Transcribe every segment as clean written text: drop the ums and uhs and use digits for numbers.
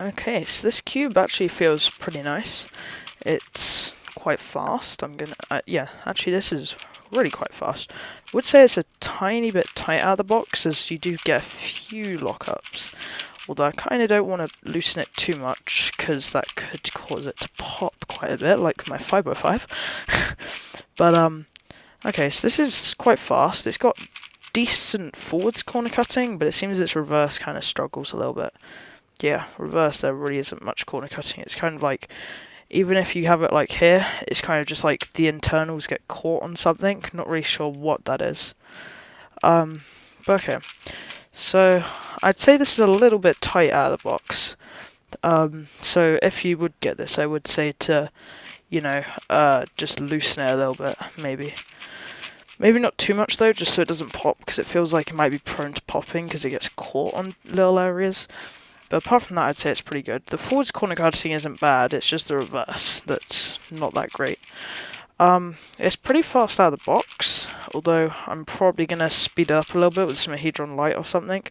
Okay, so this cube actually feels pretty nice. It's quite fast. Yeah, actually this is really quite fast. I would say it's a tiny bit tight out of the box, as you do get a few lockups. Although I kind of don't want to loosen it too much, because that could cause it to pop quite a bit, like my 5x5. But, okay, so this is quite fast. It's got decent forwards corner cutting, but it seems its reverse kind of struggles a little bit. Yeah, reverse, there really isn't much corner cutting. It's kind of like, even if you have it like here, it's kind of just like the internals get caught on something. Not really sure what that is. But okay. So, I'd say this is a little bit tight out of the box. So if you would get this, I would say to, just loosen it a little bit, maybe. Maybe not too much though, just so it doesn't pop, because it feels like it might be prone to popping, because it gets caught on little areas. But apart from that, I'd say it's pretty good. The forwards corner cutting isn't bad, it's just the reverse that's not that great. It's pretty fast out of the box, although I'm probably going to speed it up a little bit with some Hedron Light or something.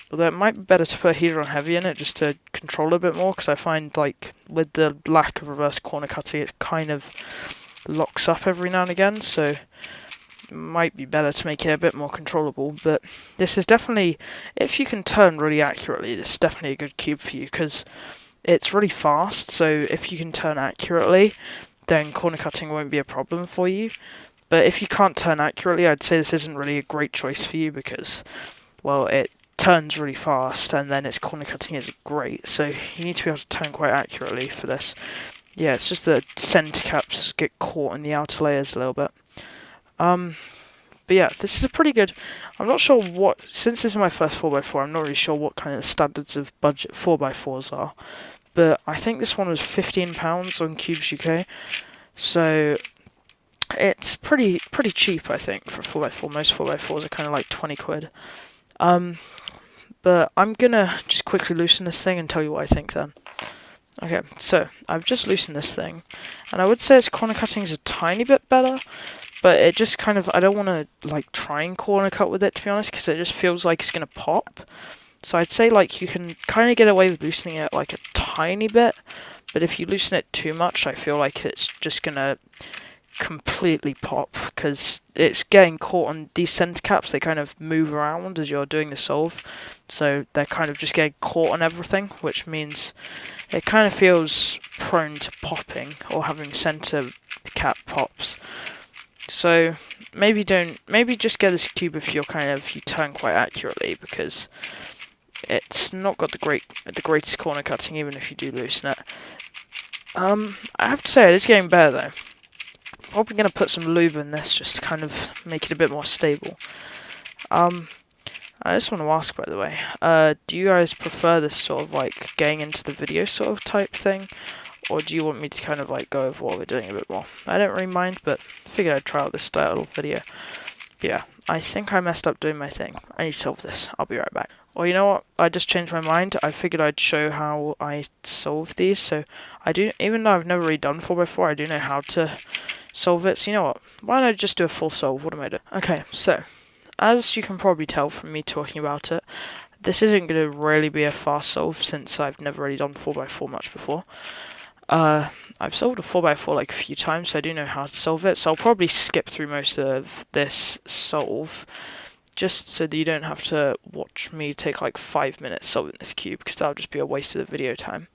Although it might be better to put Hedron Heavy in it just to control it a bit more, because I find like with the lack of reverse corner cutting, it kind of locks up every now and again, so it might be better to make it a bit more controllable. But this is definitely, if you can turn really accurately, this is definitely a good cube for you, because it's really fast, so if you can turn accurately, then corner cutting won't be a problem for you. But if you can't turn accurately, I'd say this isn't really a great choice for you, because, well, it turns really fast, and then its corner cutting isn't great, so you need to be able to turn quite accurately for this. Yeah, it's just the center caps get caught in the outer layers a little bit. But yeah, this is a pretty good, I'm not sure what, since this is my first 4x4, I'm not really sure what kind of standards of budget 4x4s are. But I think this one was £15 on Cubes UK, so it's pretty cheap, I think, for a 4x4. Most 4x4s are kind of like 20 quid. But I'm gonna just quickly loosen this thing and tell you what I think then. Okay, so I've just loosened this thing, and I would say its corner cutting is a tiny bit better, but it just kind of, I don't want to like try and corner cut with it, to be honest, because it just feels like it's gonna pop. So I'd say like you can kind of get away with loosening it like a tiny bit, but if you loosen it too much, I feel like it's just gonna completely pop, because it's getting caught on these center caps. They kind of move around as you're doing the solve, so they're kind of just getting caught on everything, which means it kind of feels prone to popping or having center cap pops. So maybe just get this cube if you turn quite accurately, because it's not got the greatest corner cutting, even if you do loosen it. I have to say, it is getting better though. Probably going to put some lube in this just to kind of make it a bit more stable. I just want to ask, by the way, do you guys prefer this sort of like getting into the video sort of type thing, or do you want me to kind of like go over what we're doing a bit more? I don't really mind, but I figured I'd try out this style of video. But yeah, I think I messed up doing my thing. I need to solve this. I'll be right back. Well, you know what? I just changed my mind. I figured I'd show how I solve these. So I do, even though I've never really done 4x4, I do know how to solve it. So you know what? Why don't I just do a full solve? What am I doing? Okay, so as you can probably tell from me talking about it, this isn't going to really be a fast solve, since I've never really done 4x4 much before. I've solved a 4x4 like a few times, so I do know how to solve it, so I'll probably skip through most of this solve, just so that you don't have to watch me take like 5 minutes solving this cube, because that'll just be a waste of the video time.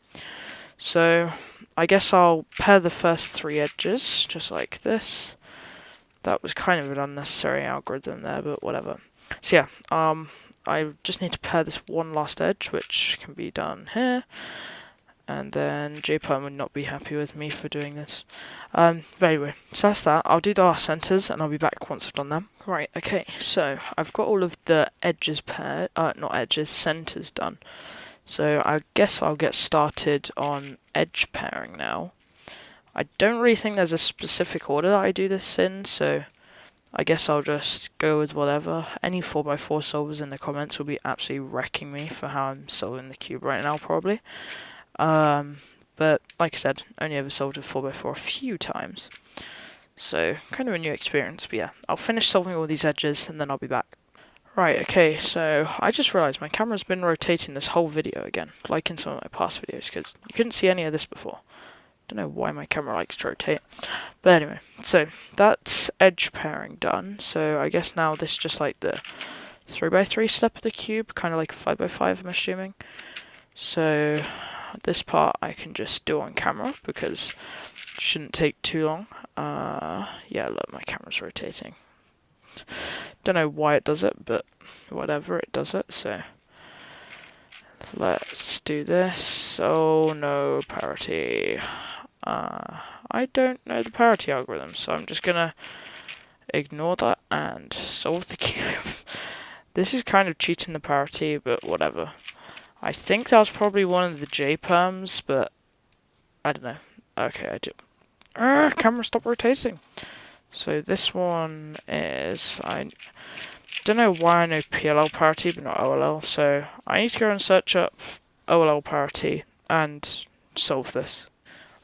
So I guess I'll pair the first 3 edges, just like this. That was kind of an unnecessary algorithm there, but whatever. So yeah, I just need to pair this one last edge, which can be done here. And then JPerm would not be happy with me for doing this. But anyway, so that's that. I'll do the last centers, and I'll be back once I've done them. Right, okay, so I've got all of the edges paired, not edges, centers done. So I guess I'll get started on edge pairing now. I don't really think there's a specific order that I do this in, so I guess I'll just go with whatever. Any 4x4 solvers in the comments will be absolutely wrecking me for how I'm solving the cube right now, probably. But like I said, only ever solved a 4x4 a few times, so kind of a new experience. But yeah, I'll finish solving all these edges and then I'll be back. Right, okay, so I just realised my camera's been rotating this whole video again, like in some of my past videos, because you couldn't see any of this before. Don't know why my camera likes to rotate. But anyway, so that's edge pairing done. So I guess now this is just like the 3x3 step of the cube, kind of like 5x5 I'm assuming. So this part I can just do on camera because it shouldn't take too long. Yeah, look, my camera's rotating. Don't know why it does it, but whatever, it does it. So let's do this. Oh no, parity. I don't know the parity algorithm, so I'm just gonna ignore that and solve the cube. This is kind of cheating the parity, but whatever. I think that was probably one of the J perms, but I don't know. Okay, I do. Camera, stop rotating. So this one is, I don't know why I know PLL parity but not OLL, so I need to go and search up OLL parity and solve this.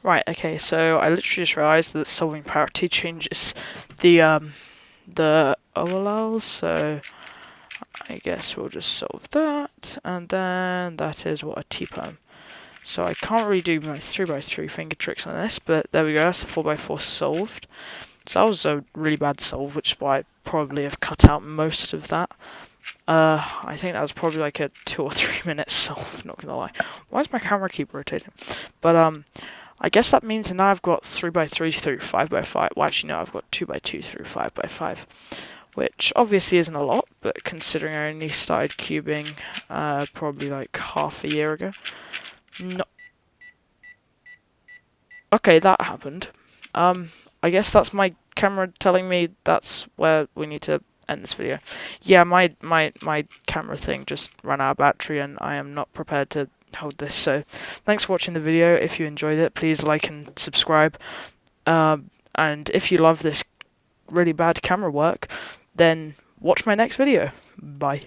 Right, okay, so I literally just realised that solving parity changes the OLL, so I guess we'll just solve that, and then that is what a T-perm. So I can't really do my 3x3 finger tricks on this, but there we go, that's 4x4 solved. So that was a really bad solve, which is why I probably have cut out most of that. I think that was probably like a 2 or 3 minute solve, not gonna lie. Why does my camera keep rotating? But I guess that means now I've got 3x3 through 5x5. Well, actually no, I've got 2x2 through 5x5. Which obviously isn't a lot, but considering I only started cubing probably like half a year ago. No. Okay, that happened. I guess that's my camera telling me that's where we need to end this video. Yeah, my camera thing just ran out of battery and I am not prepared to hold this, so thanks for watching the video. If you enjoyed it, please like and subscribe. And if you love this really bad camera work, then watch my next video. Bye.